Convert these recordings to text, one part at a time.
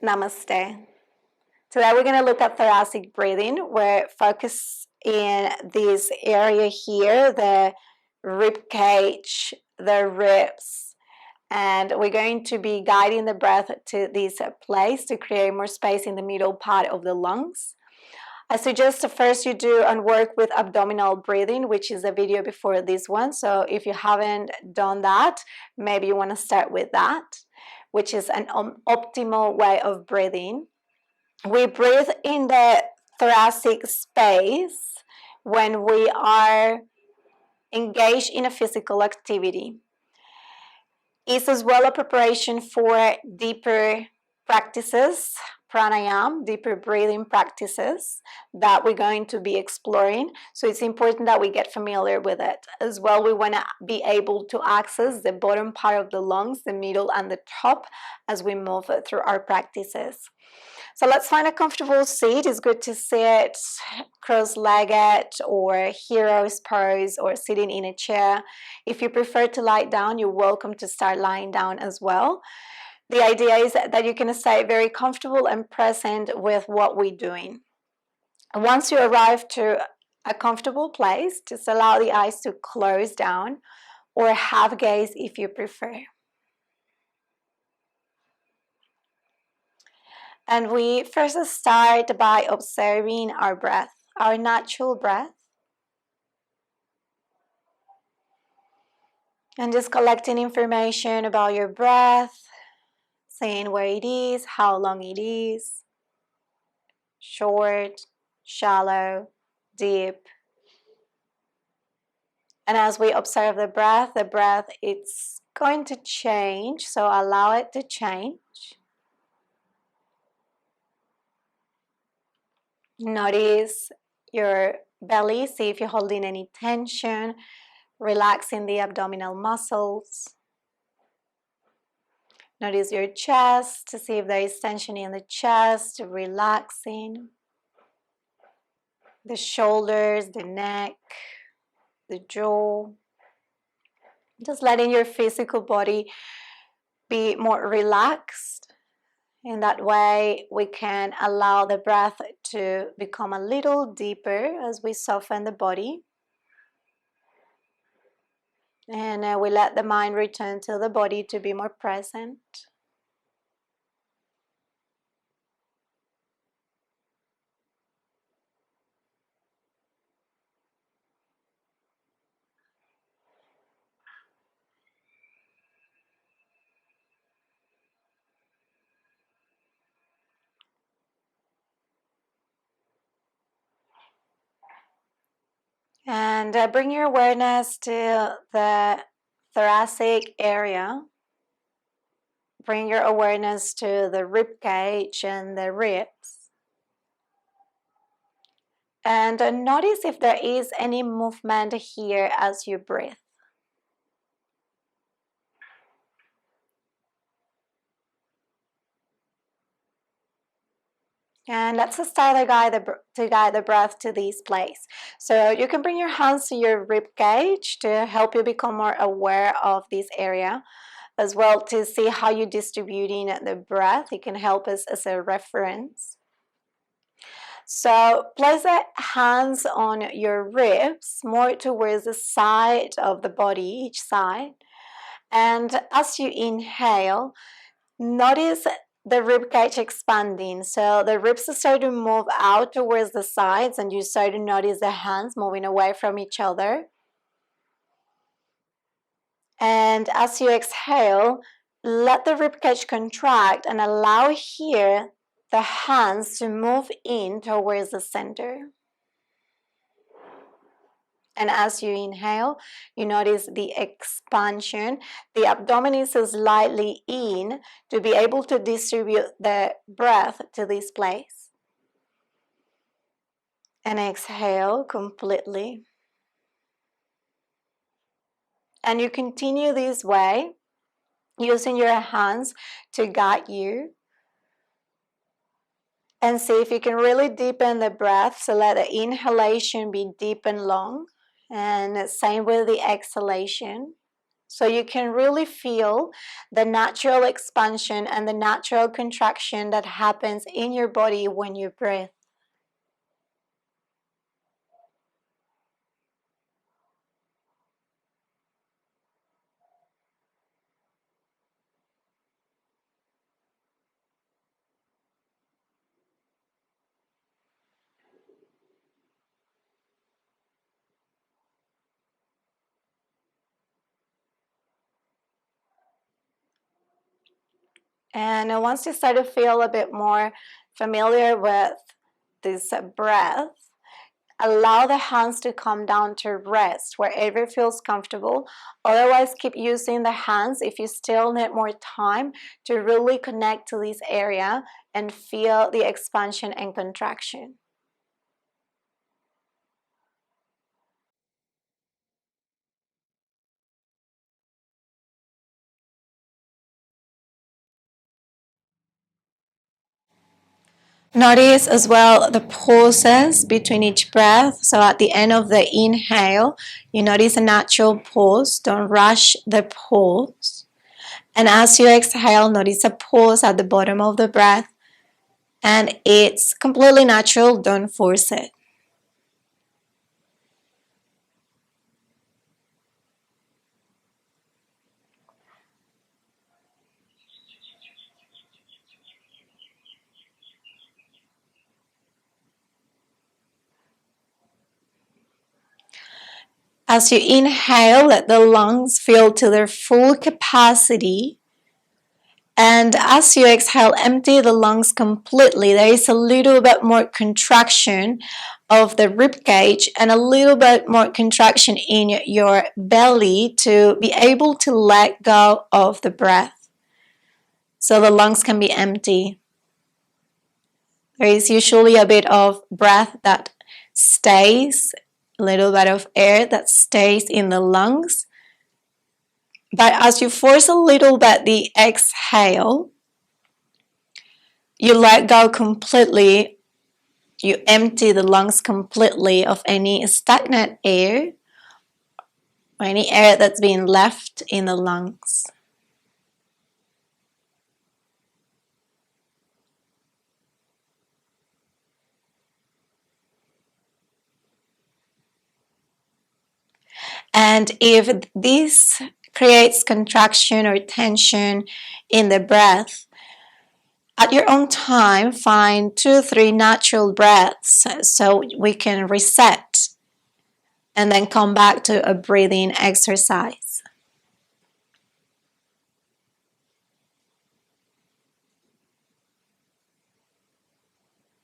Namaste. Today we're going to look at thoracic breathing. We're focused in this area here, the rib cage, the ribs, and we're going to be guiding the breath to this place to create more space in the middle part of the lungs. I suggest first you do and work with abdominal breathing, which is a video before this one. So if you haven't done that, maybe you want to start with that, which is an optimal way of breathing. We breathe in the thoracic space when we are engaged in a physical activity. It's as well a preparation for deeper practices, pranayama, deeper breathing practices that we're going to be exploring. So it's important that we get familiar with it. As well, we want to be able to access the bottom part of the lungs, the middle and the top as we move through our practices. So let's find a comfortable seat. It's good to sit cross-legged or hero's pose or sitting in a chair. If you prefer to lie down, you're welcome to start lying down as well. The idea is that you can stay very comfortable and present with what we're doing. And once you arrive to a comfortable place, just allow the eyes to close down or half gaze if you prefer. And we first start by observing our breath, our natural breath. And just collecting information about your breath, seeing where it is, how long it is, short, shallow, deep. And as we observe the breath, it's going to change, so allow it to change. Notice your belly, see if you're holding any tension, relaxing the abdominal muscles. Notice your chest to see if there is tension in the chest, relaxing. The shoulders, the neck, the jaw. Just letting your physical body be more relaxed. In that way, we can allow the breath to become a little deeper as we soften the body. And we let the mind return to the body to be more present. And bring your awareness to the thoracic area. Bring your awareness to the rib cage and the ribs. And notice if there is any movement here as you breathe. And let's start to guide the breath to this place. So you can bring your hands to your rib cage to help you become more aware of this area, as well to see how you're distributing the breath. It can help us as a reference. So place the hands on your ribs, more towards the side of the body, each side. And as you inhale, notice the rib cage expanding. So the ribs start to move out towards the sides, and you start to notice the hands moving away from each other. And as you exhale, let the rib cage contract and allow here the hands to move in towards the center. And as you inhale, you notice the expansion. The abdomen is slightly in to be able to distribute the breath to this place. And exhale completely. And you continue this way, using your hands to guide you. And see if you can really deepen the breath, so let the inhalation be deep and long. And same with the exhalation. So you can really feel the natural expansion and the natural contraction that happens in your body when you breathe. And once you start to feel a bit more familiar with this breath, allow the hands to come down to rest wherever feels comfortable. Otherwise, keep using the hands if you still need more time to really connect to this area and feel the expansion and contraction. Notice as well the pauses between each breath. So at the end of the inhale, you notice a natural pause. Don't rush the pause. And as you exhale, notice a pause at the bottom of the breath. And it's completely natural. Don't force it. As you inhale, let the lungs fill to their full capacity. And as you exhale, empty the lungs completely. There is a little bit more contraction of the rib cage and a little bit more contraction in your belly to be able to let go of the breath. So the lungs can be empty. There is usually a bit of breath that stays, a little bit of air that stays in the lungs. But as you force a little bit the exhale, you let go completely. You empty the lungs completely of any stagnant air or any air that's being left in the lungs. And if this creates contraction or tension in the breath, at your own time, find 2-3 natural breaths so we can reset and then come back to a breathing exercise.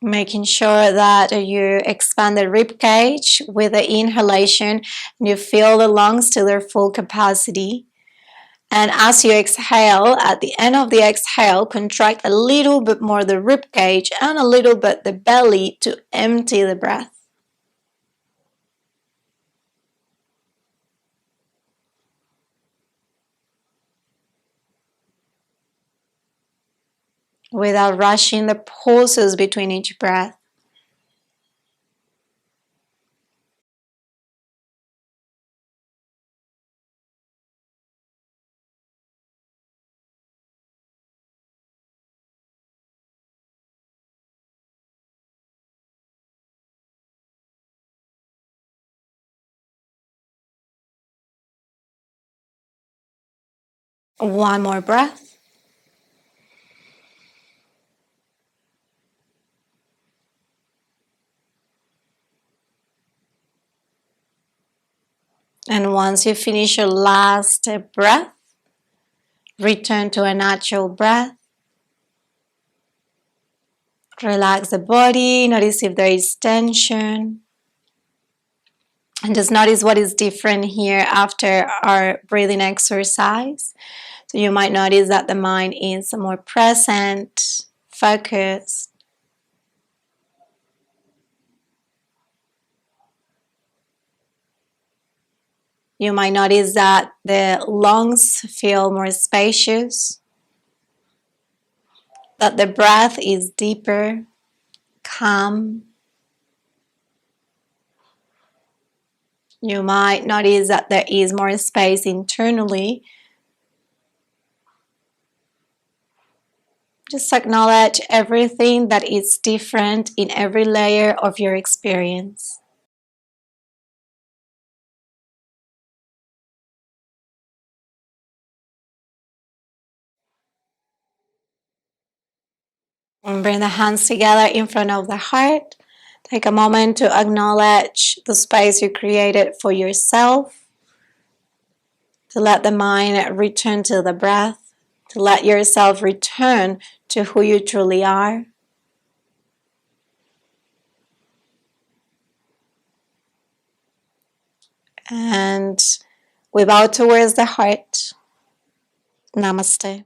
Making sure that you expand the rib cage with the inhalation and you fill the lungs to their full capacity. And as you exhale, at the end of the exhale, contract a little bit more the rib cage and a little bit the belly to empty the breath. Without rushing the pauses between each breath. One more breath. And once you finish your last breath, return to a natural breath. Relax the body, notice if there is tension. And just notice what is different here after our breathing exercise. So you might notice that the mind is more present, focused. You might notice that the lungs feel more spacious, that the breath is deeper, calm. You might notice that there is more space internally. Just acknowledge everything that is different in every layer of your experience. And bring the hands together in front of the heart. Take a moment to acknowledge the space you created for yourself, to let the mind return to the breath, to let yourself return to who you truly are. And we bow towards the heart. Namaste.